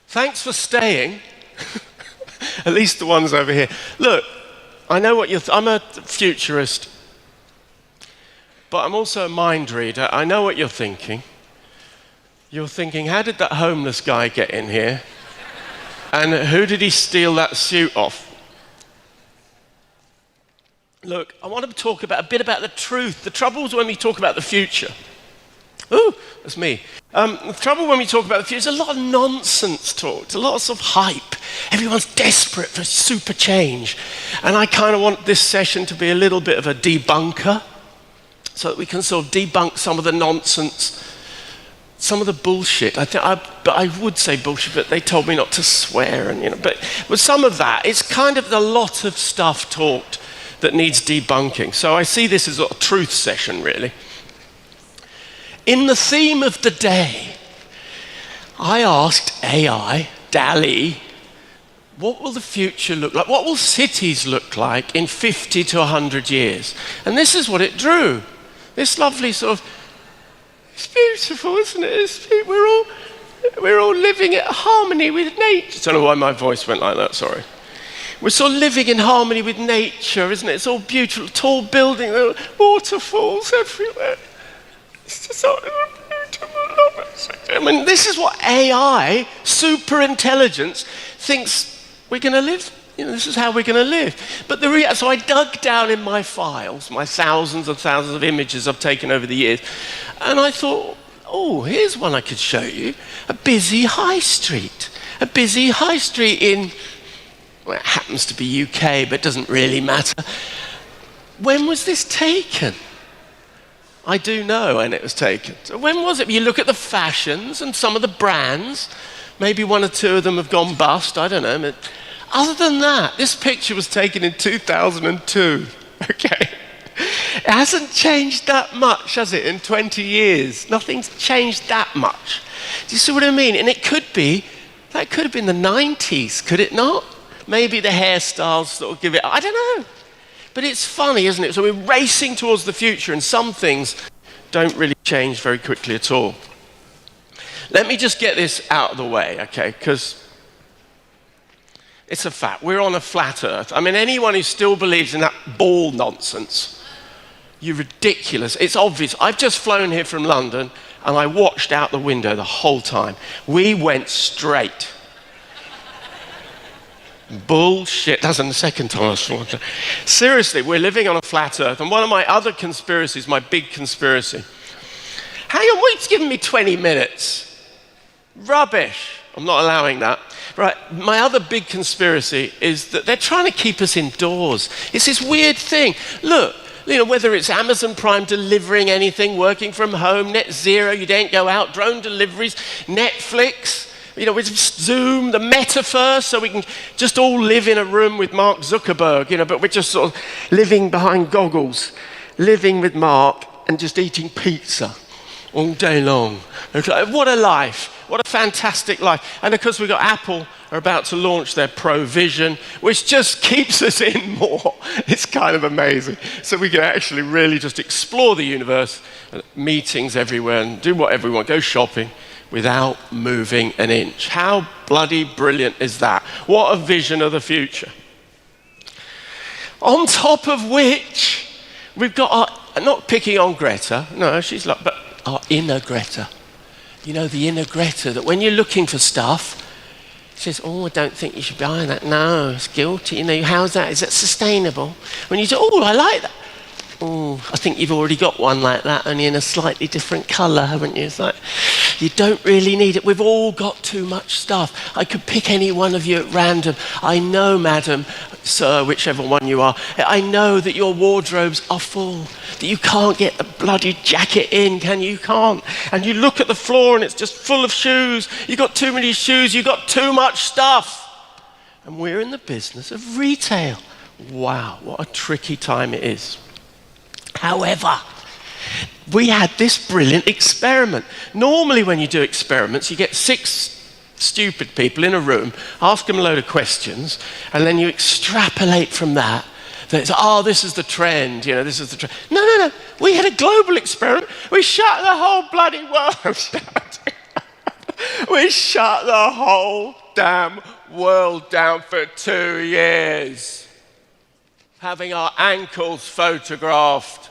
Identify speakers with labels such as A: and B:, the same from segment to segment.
A: Thanks for staying. At least the ones over here. Look, I know what I'm a futurist, but I'm also a mind reader. I know what you're thinking. You're thinking, how did that homeless guy get in here? And who did he steal that suit off? Look, I want to talk a bit about the truth. The trouble is when we talk about the future. Ooh, that's me. The trouble when we talk about the future is a lot of nonsense talk. It's a lot of sort of hype. Everyone's desperate for super change. And I kind of want this session to be a little bit of a debunker so that we can sort of debunk some of the nonsense, some of the bullshit. But I would say bullshit, but they told me not to swear. And but with some of that, it's kind of a lot of stuff talked that needs debunking. So I see this as a truth session, really. In the theme of the day, I asked AI, DALL-E, what will the future look like? What will cities look like in 50 to 100 years? And this is what it drew. This lovely sort of, it's beautiful, isn't it? We're all living in harmony with nature. I don't know why my voice went like that, sorry. We're sort of living in harmony with nature, isn't it? It's all beautiful, tall buildings, waterfalls everywhere. It's just so beautiful. I mean, this is what AI, super intelligence, thinks we're going to live. This is how we're going to live. But so I dug down in my files, my thousands and thousands of images I've taken over the years, and I thought, oh, here's one I could show you. A busy high street. A busy high street in, well, it happens to be UK, but it doesn't really matter. When was this taken? I do know when it was taken. So when was it? You look at the fashions and some of the brands, maybe one or two of them have gone bust, I don't know. But other than that, this picture was taken in 2002, okay? It hasn't changed that much, has it, in 20 years? Nothing's changed that much. Do you see what I mean? And that could have been the 90s, could it not? Maybe the hairstyles sort of give it, I don't know. But it's funny, isn't it? So we're racing towards the future, and some things don't really change very quickly at all. Let me just get this out of the way, okay? Because it's a fact. We're on a flat earth. I mean, anyone who still believes in that ball nonsense, you're ridiculous. It's obvious. I've just flown here from London, and I watched out the window the whole time. We went straight. Bullshit. That's the second time I saw it. Seriously, we're living on a flat earth. And one of my other conspiracies, my big conspiracy. Hang on, wait, it's giving me 20 minutes. Rubbish. I'm not allowing that. Right, my other big conspiracy is that they're trying to keep us indoors. It's this weird thing. Look, whether it's Amazon Prime delivering anything, working from home, net zero, you don't go out, drone deliveries, Netflix, with Zoom, the metaverse, so we can just all live in a room with Mark Zuckerberg, but we're just sort of living behind goggles, living with Mark and just eating pizza all day long. What a life. What a fantastic life. And of course, we've got Apple are about to launch their Pro Vision, which just keeps us in more. It's kind of amazing. So we can actually really just explore the universe, meetings everywhere, and do whatever we want, go shopping, without moving an inch. How bloody brilliant is that? What a vision of the future. On top of which, we've got not picking on Greta, no, she's like, but our inner Greta. The inner Greta, that when you're looking for stuff, she says, oh, I don't think you should be buying that. No, it's guilty. How's that? Is that sustainable? When you say, oh, I like that. Oh, I think you've already got one like that, only in a slightly different colour, haven't you? It's like, you don't really need it. We've all got too much stuff. I could pick any one of you at random. I know, madam, sir, whichever one you are, I know that your wardrobes are full, that you can't get the bloody jacket in, can you? You can't. And you look at the floor and it's just full of shoes. You've got too many shoes. You've got too much stuff. And we're in the business of retail. Wow, what a tricky time it is. However, we had this brilliant experiment. Normally when you do experiments, you get 6 stupid people in a room, ask them a load of questions, and then you extrapolate from that. This is the trend, this is the trend. No. We had a global experiment. We shut the whole bloody world down. We shut the whole damn world down for 2 years. Having our ankles photographed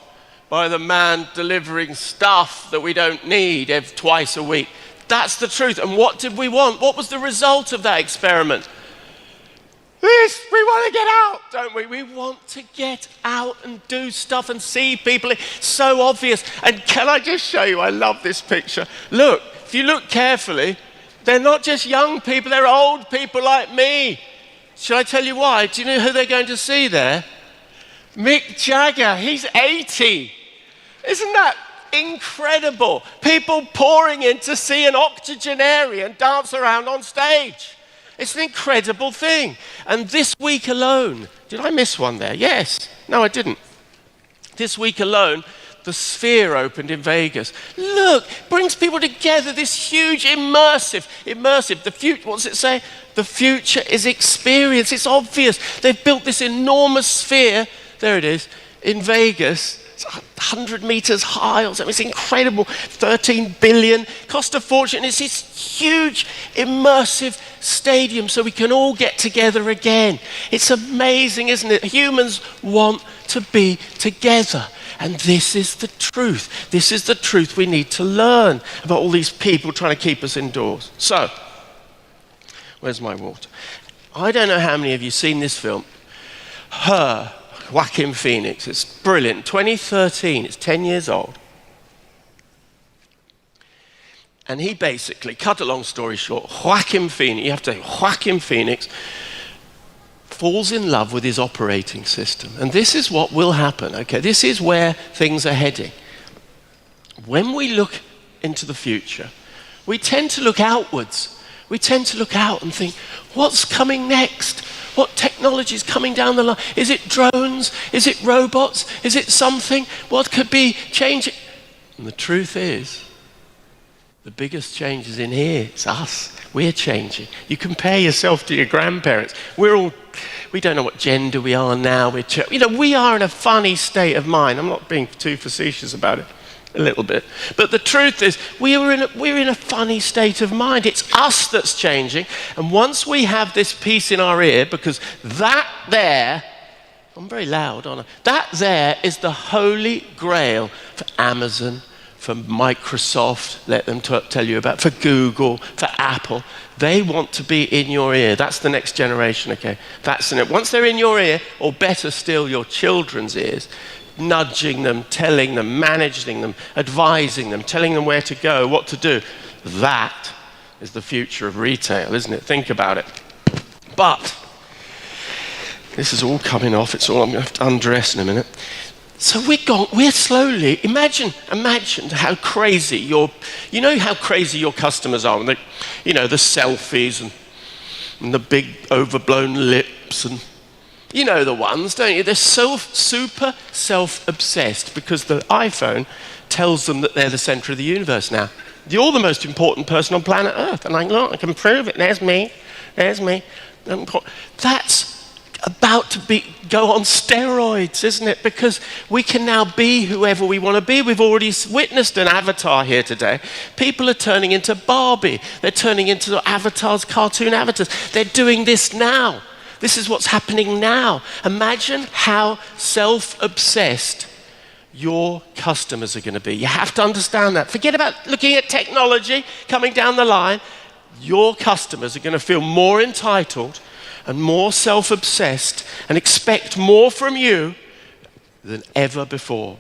A: by the man delivering stuff that we don't need twice a week. That's the truth. And what did we want? What was the result of that experiment? This, we want to get out, don't we? We want to get out and do stuff and see people. It's so obvious. And can I just show you? I love this picture. Look, if you look carefully, they're not just young people, they're old people like me. Shall I tell you why? Do you know who they're going to see there? Mick Jagger. He's 80. Isn't that incredible? People pouring in to see an octogenarian dance around on stage. It's an incredible thing. And this week alone, did I miss one there? Yes. No, I didn't. This week alone, the Sphere opened in Vegas. Look, brings people together, this huge immersive, the future, what does it say? The future is experience. It's obvious. They've built this enormous sphere, there it is, in Vegas. It's 100 meters high or something. It's incredible. 13 billion. Cost a fortune. It's this huge, immersive stadium so we can all get together again. It's amazing, isn't it? Humans want to be together. And this is the truth. This is the truth we need to learn about all these people trying to keep us indoors. So, where's my water? I don't know how many of you have seen this film. Her. Joaquin Phoenix. It's brilliant. 2013. It's 10 years old. And he basically, cut a long story short, Joaquin Phoenix falls in love with his operating system. And this is what will happen, okay? This is where things are heading. When we look into the future, we tend to look outwards. We tend to look out and think, what's coming next? What technology is coming down the line? Is it drones? Is it robots? Is it something? What could be changing? And the truth is, the biggest change is in here. It's us. We're changing. You compare yourself to your grandparents. We don't know what gender we are now. We are in a funny state of mind. I'm not being too facetious about it. A little bit. But the truth is, we're in a funny state of mind. It's us that's changing. And once we have this piece in our ear, because that there, I'm very loud, aren't I? That there is the holy grail for Amazon, for Microsoft, let them tell you about, for Google, for Apple. They want to be in your ear. That's the next generation, okay? Once they're in your ear, or better still, your children's ears, nudging them, telling them, managing them, advising them, telling them where to go, what to do. That is the future of retail, isn't it? Think about it. But this is all coming off. It's all I'm going to have to undress in a minute. So we're slowly, imagine how crazy how crazy your customers are. The selfies and the big overblown lips and you know the ones, don't you? They're super self-obsessed because the iPhone tells them that they're the center of the universe now. You're the most important person on planet Earth. And look, I can prove it. There's me. That's about to go on steroids, isn't it? Because we can now be whoever we want to be. We've already witnessed an avatar here today. People are turning into Barbie. They're turning into avatars, cartoon avatars. They're doing this now. This is what's happening now. Imagine how self-obsessed your customers are going to be. You have to understand that. Forget about looking at technology coming down the line. Your customers are going to feel more entitled and more self-obsessed and expect more from you than ever before.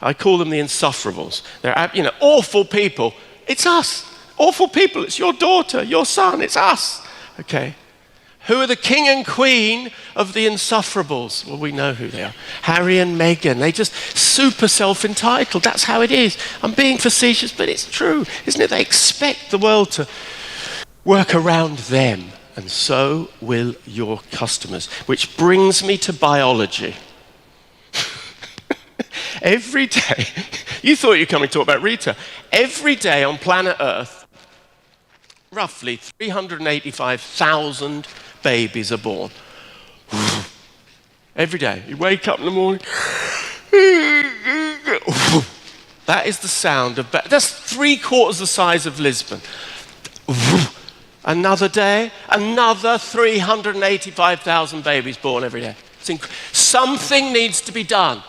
A: I call them the insufferables. They're awful people. It's us. Awful people. It's your daughter, your son. It's us. Okay. Who are the king and queen of the insufferables? Well, we know who they are. Harry and Meghan. They just super self-entitled. That's how it is. I'm being facetious, but it's true, isn't it? They expect the world to work around them. And so will your customers. Which brings me to biology. Every day, you thought you were coming to talk about retail. Every day on planet Earth, roughly 385,000 babies are born. Every day. You wake up in the morning. That is the sound of... That's 3/4 the size of Lisbon. Another day, another 385,000 babies born every day. Something needs to be done.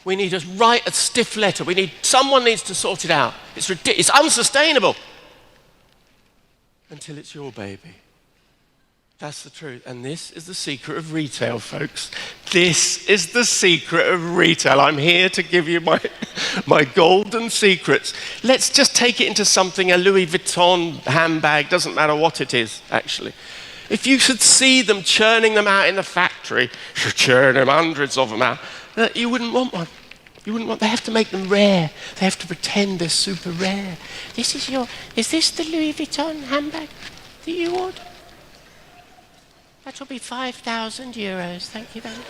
A: We need to write a stiff letter. Someone needs to sort it out. It's ridiculous. It's unsustainable until it's your baby. That's the truth. And this is the secret of retail, folks. This is the secret of retail. I'm here to give you my golden secrets. Let's just take it into something, a Louis Vuitton handbag, doesn't matter what it is, actually. If you should see them churning them out in the factory, churn them, hundreds of them out, you wouldn't want one. They have to make them rare. They have to pretend they're super rare. Is this the Louis Vuitton handbag that you ordered? That will be 5,000 euros. Thank you very much.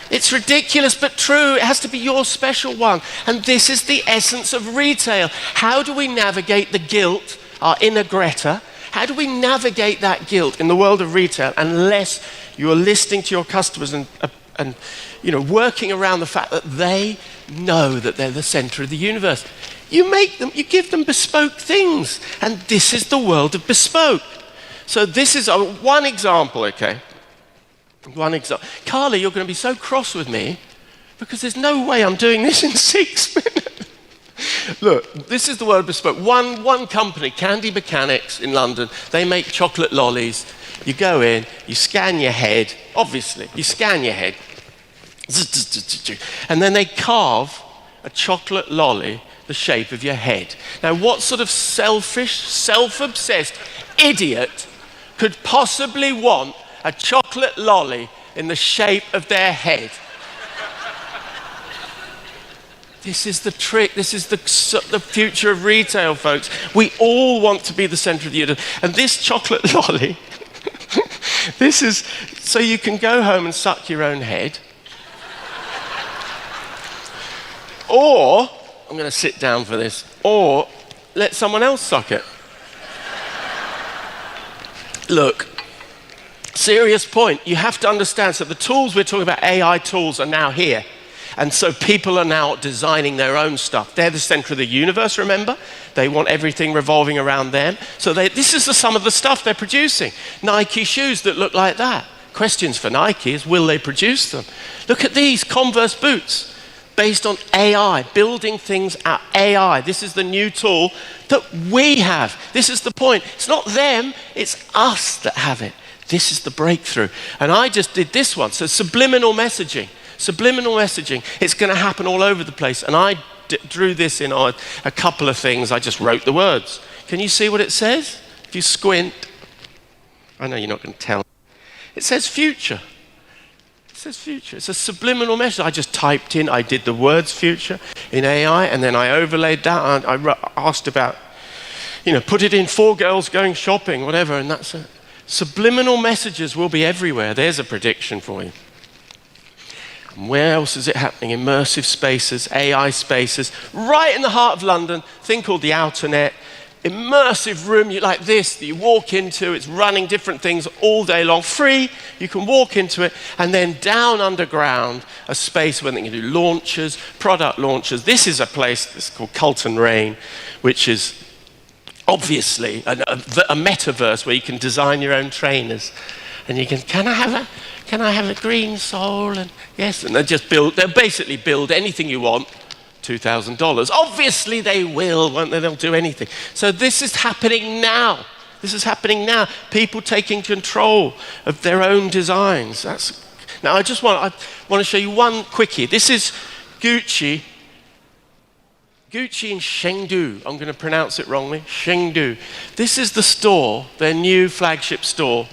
A: It's ridiculous, but true. It has to be your special one. And this is the essence of retail. How do we navigate the guilt, our inner Greta? How do we navigate that guilt in the world of retail unless you are listening to your customers and working around the fact that they know that they're the center of the universe? You give them bespoke things. And this is the world of bespoke. So this is one example, okay? One example. Carly, you're going to be so cross with me because there's no way I'm doing this in 6 minutes. Look, this is the world of bespoke. One company, Candy Mechanics in London, they make chocolate lollies. You go in, you scan your head, obviously, you scan your head, and then they carve a chocolate lolly the shape of your head. Now, what sort of selfish, self-obsessed idiot could possibly want a chocolate lolly in the shape of their head? This is the trick. This is the future of retail, folks. We all want to be the center of the universe. And this chocolate lolly, this is so you can go home and suck your own head. Or, I'm going to sit down for this, or let someone else suck it. Look, serious point. You have to understand, so the tools we're talking about, AI tools, are now here. And so people are now designing their own stuff. They're the center of the universe, remember? They want everything revolving around them. So this is some of the stuff they're producing. Nike shoes that look like that. Questions for Nike is, will they produce them? Look at these Converse boots based on AI, building things out AI. This is the new tool that we have. This is the point. It's not them, it's us that have it. This is the breakthrough. And I just did this one. So subliminal messaging. Subliminal messaging. It's going to happen all over the place. And I drew this in on a couple of things. I just wrote the words. Can you see what it says? If you squint. I know you're not going to tell. It says future. It says future. It's a subliminal message. I just typed in, I did the words future in AI, and then I overlaid that. I asked about, put it in 4 girls going shopping, whatever, and that's it. Subliminal messages will be everywhere. There's a prediction for you. And where else is it happening? Immersive spaces, AI spaces, right in the heart of London, thing called the Outer Net. Immersive room like this that you walk into. It's running different things all day long, free. You can walk into it, and then down underground, a space where they can do launches, product launches. This is a place that's called Colton Rain, which is obviously a metaverse where you can design your own trainers, and you can I have a green sole? And yes, and they'll basically build anything you want. $2,000. Obviously they will, won't they? They'll do anything. So this is happening now. This is happening now. People taking control of their own designs. Now I want to show you one quickie. This is Gucci in Chengdu. I'm going to pronounce it wrongly. Chengdu. This is the store, their new flagship store,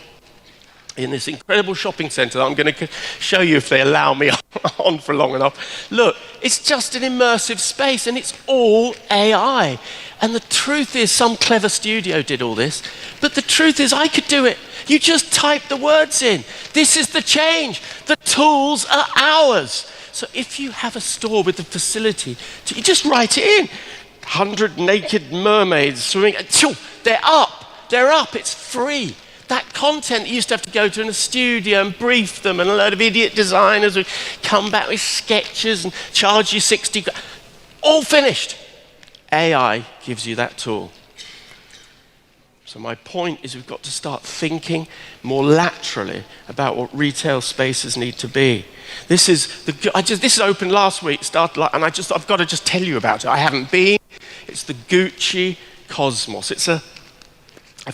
A: in this incredible shopping center that I'm going to show you if they allow me on for long enough. Look, it's just an immersive space, and it's all AI. And the truth is, some clever studio did all this, but the truth is, I could do it. You just type the words in. This is the change. The tools are ours. So if you have a store with the facility, you just write it in. 100 naked mermaids swimming. They're up. They're up. It's free. That content you used to have to go to in a studio and brief them, and a load of idiot designers would come back with sketches and charge you 60. All finished. AI gives you that tool. So my point is we've got to start thinking more laterally about what retail spaces need to be. This is opened last week, and I've got to just tell you about it. I haven't been. It's the Gucci Cosmos. It's a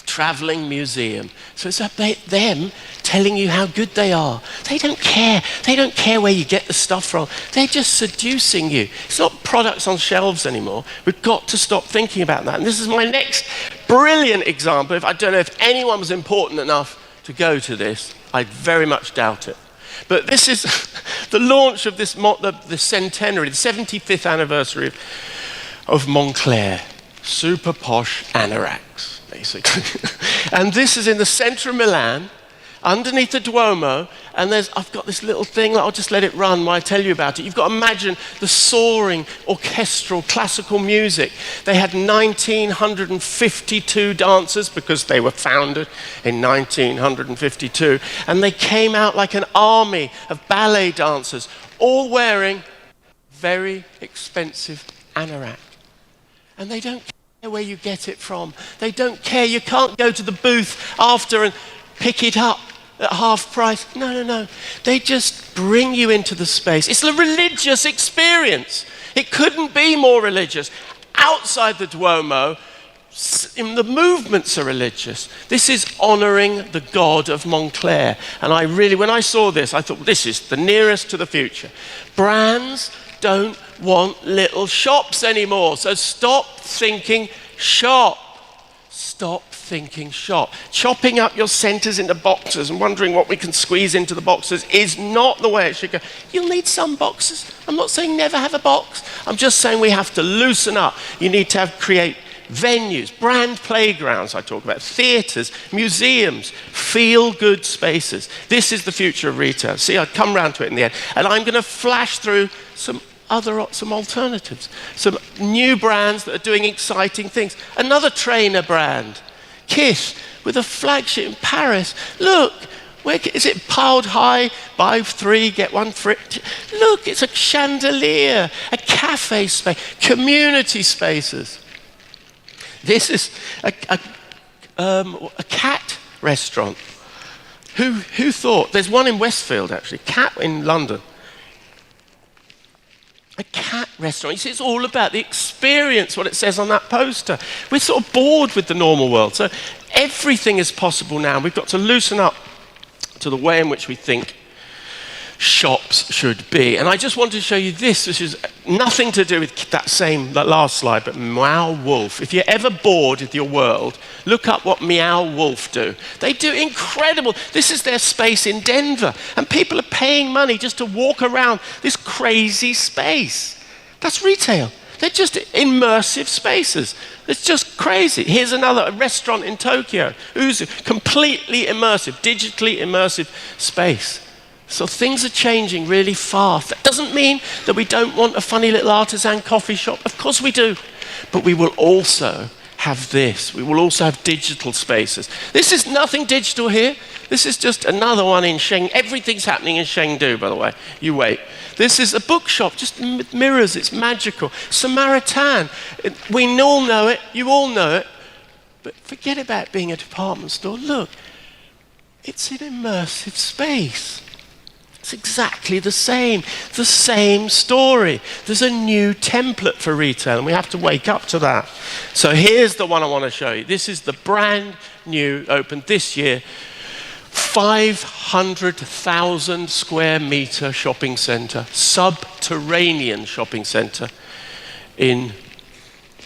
A: traveling museum. So it's about them telling you how good they are. They don't care. They don't care where you get the stuff from. They're just seducing you. It's not products on shelves anymore. We've got to stop thinking about that. And this is my next brilliant example. I don't know if anyone was important enough to go to this. I very much doubt it. But this is the launch of the centenary, the 75th anniversary of Moncler. Super posh anoraks, basically. And this is in the centre of Milan, underneath the Duomo, and I've got this little thing, I'll just let it run while I tell you about it. You've got to imagine the soaring orchestral classical music. They had 1,952 dancers because they were founded in 1952, and they came out like an army of ballet dancers, all wearing very expensive anoraks. And they don't care where you get it from. They don't care. You can't go to the booth after and pick it up at half price. No. They just bring you into the space. It's a religious experience. It couldn't be more religious. Outside the Duomo, the movements are religious. This is honouring the God of Moncler. And when I saw this, I thought, this is the nearest to the future. Brands don't want little shops anymore. So stop thinking shop. Stop thinking shop. Chopping up your centres into boxes and wondering what we can squeeze into the boxes is not the way it should go. You'll need some boxes. I'm not saying never have a box. I'm just saying we have to loosen up. You need to create venues, brand playgrounds I talk about, theatres, museums, feel-good spaces. This is the future of retail. See, I'll come round to it in the end. And I'm going to flash through some alternatives, some new brands that are doing exciting things. Another trainer brand, Kith, with a flagship in Paris. Look, is it piled high? Buy 3, get 1 free. Look, it's a chandelier, a cafe space, community spaces. This is a cat restaurant. Who thought? There's one in Westfield, actually, Cat in London. A cat restaurant. You see, it's all about the experience, what it says on that poster. We're sort of bored with the normal world. So everything is possible now. We've got to loosen up to the way in which we think shops should be. And I just want to show you this, which is nothing to do with that last slide, but Meow Wolf. If you're ever bored with your world, look up what Meow Wolf do. They do incredible. This is their space in Denver, and people are paying money just to walk around this crazy space. That's retail. They're just immersive spaces. It's just crazy. Here's another restaurant in Tokyo, Uzu, completely immersive, digitally immersive space. So things are changing really fast. That doesn't mean that we don't want a funny little artisan coffee shop. Of course we do. But we will also have this. We will also have digital spaces. This is nothing digital here. This is just another one in Chengdu. Everything's happening in Chengdu, by the way. You wait. This is a bookshop, just with mirrors. It's magical. Samaritan. We all know it. You all know it. But forget about being a department store. Look, it's an immersive space. It's exactly the same story. There's a new template for retail, and we have to wake up to that. So here's the one I want to show you. This is the brand new, opened this year, 500,000 square meter shopping centre, subterranean shopping centre in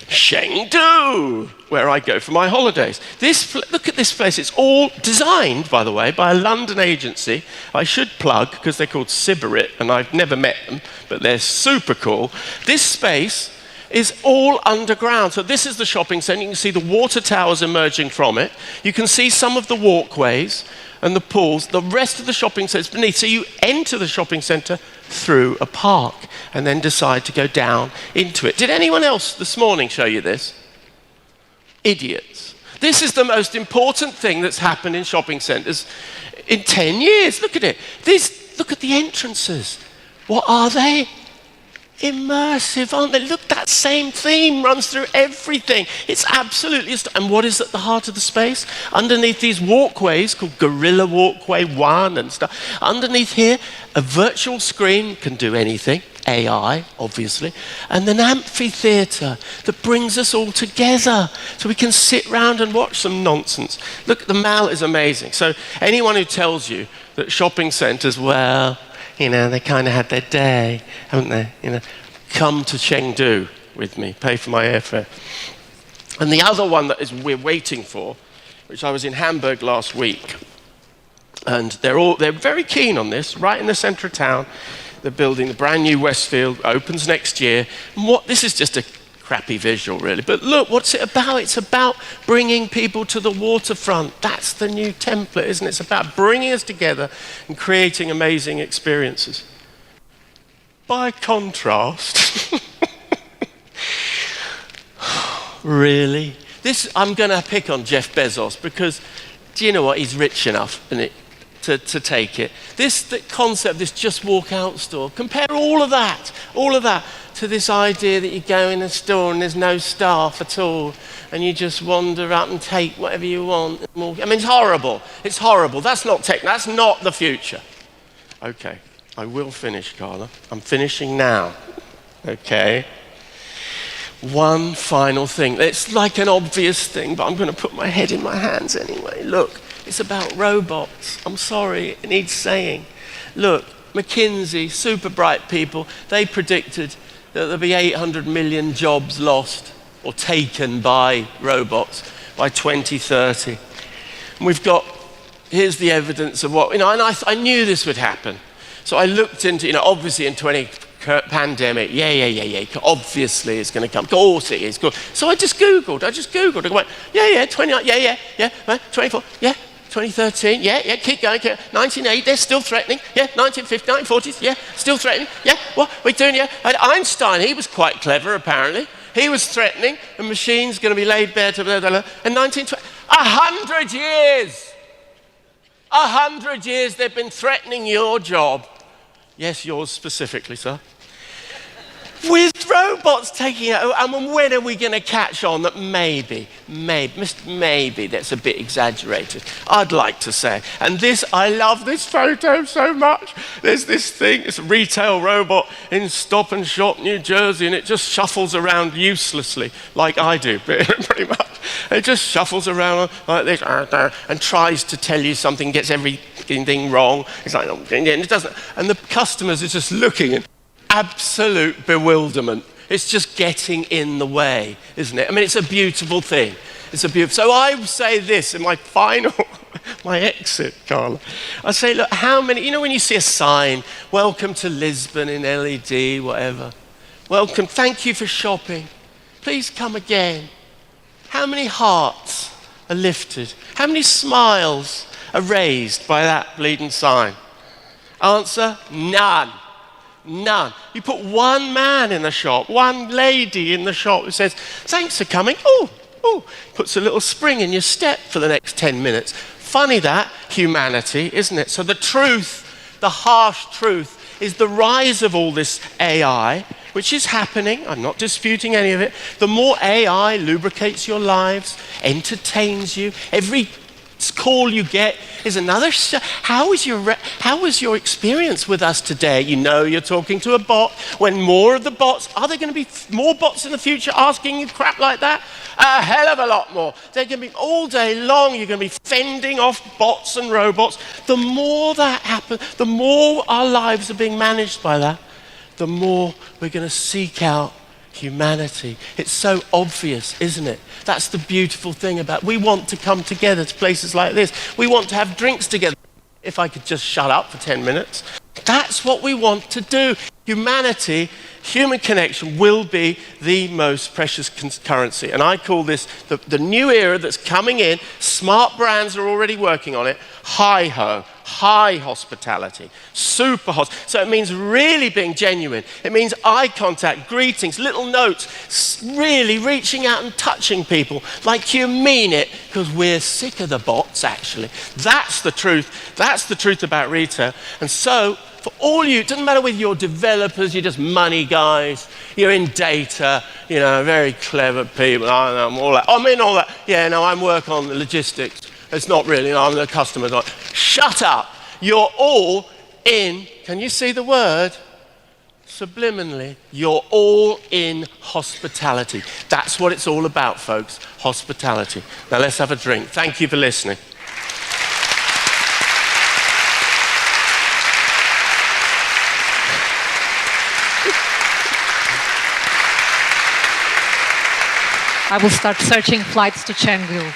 A: Chengdu, where I go for my holidays. Look at this place. It's all designed, by the way, by a London agency. I should plug, because they're called Sybarit, and I've never met them, but they're super cool. This space is all underground. So this is the shopping centre. You can see the water towers emerging from it. You can see some of the walkways and the pools. The rest of the shopping centre is beneath. So you enter the shopping centre through a park and then decide to go down into it. Did anyone else this morning show you this? Idiots. This is the most important thing that's happened in shopping centres in 10 years. Look at it. Look at the entrances. What are they? Immersive, aren't they? Look, that same theme runs through everything. It's absolutely and what is at the heart of the space? Underneath these walkways called Gorilla Walkway 1 and stuff, underneath here, a virtual screen can do anything, AI, obviously, and an amphitheatre that brings us all together so we can sit round and watch some nonsense. Look, the mall is amazing. So anyone who tells you that shopping centres, well, they kind of had their day, haven't they? Come to Chengdu with me, pay for my airfare. And the other one that we're waiting for, which I was in Hamburg last week, and they're very keen on this, right in the centre of town. They're building the brand new Westfield, opens next year. And this is just a crappy visual, really. But look, what's it about? It's about bringing people to the waterfront. That's the new template, isn't it? It's about bringing us together and creating amazing experiences. By contrast, really? I'm going to pick on Jeff Bezos because, do you know what? He's rich enough, isn't it, to take it. The concept, this just walk out store, compare all of that to this idea that you go in a store and there's no staff at all and you just wander up and take whatever you want. I mean, it's horrible. It's horrible. That's not that's not the future. Okay, I will finish, Carla. I'm finishing now. Okay. One final thing. It's like an obvious thing, but I'm going to put my head in my hands anyway. Look, it's about robots. I'm sorry, it needs saying. Look, McKinsey, super bright people, they predicted that there'll be 800 million jobs lost or taken by robots by 2030. And here's the evidence of what, and I knew this would happen. So I looked into, obviously in pandemic, obviously it's going to come. Of course it is. So I just Googled. I went, 29, 24, 2013, keep going. 1980, they're still threatening. 1950, 1940s, still threatening. What we're doing, And Einstein, he was quite clever, apparently. He was threatening the machine's going to be laid bare to blah, blah, blah. And 1920, 100 years. 100 years they've been threatening your job. Yes, yours specifically, sir. With robots taking it, I mean, when are we going to catch on that maybe that's a bit exaggerated? I'd like to say. And I love this photo so much. There's this thing, it's a retail robot in Stop and Shop, New Jersey, and it just shuffles around uselessly, like I do, pretty much. It just shuffles around like this and tries to tell you something, gets everything wrong. It's like, and it doesn't. And the customers are just looking in absolute bewilderment. It's just getting in the way, isn't it? I mean, it's a beautiful thing. So I say this in my my exit, Carla. I say, look, how many, when you see a sign, welcome to Lisbon in LED, whatever. Welcome, thank you for shopping. Please come again. How many hearts are lifted? How many smiles are raised by that bleeding sign? Answer, none. None. You put one man in the shop, one lady in the shop who says, thanks for coming. Puts a little spring in your step for the next 10 minutes. Funny that, humanity, isn't it? So the truth, the harsh truth, is the rise of all this AI, which is happening. I'm not disputing any of it. The more AI lubricates your lives, entertains you, every call you get is another. How was your experience with us today? You're talking to a bot. When more of the bots, are there going to be more bots in the future asking you crap like that? A hell of a lot more. They're going to be all day long. You're going to be fending off bots and robots. The more that happens, the more our lives are being managed by that, the more we're going to seek out humanity. It's so obvious, isn't it? That's the beautiful thing about we want to come together to places like this. We want to have drinks together. If I could just shut up for 10 minutes. That's what we want to do. Humanity, human connection will be the most precious currency. And I call this the new era that's coming in. Smart brands are already working on it. Hi-ho, high hospitality, super hospitality. So it means really being genuine. It means eye contact, greetings, little notes, really reaching out and touching people like you mean it, because we're sick of the bots, actually. That's the truth. That's the truth about retail. And so, for all you, it doesn't matter whether you're developers, you're just money guys, guys, you're in data, you know, very clever people. I'm all that. I'm in all that. Yeah, no, I work on the logistics. It's not really, I'm the customer. Shut up. You're all in, can you see the word? Subliminally, you're all in hospitality. That's what it's all about, folks, hospitality. Now let's have a drink. Thank you for listening.
B: I will start searching flights to Chengdu.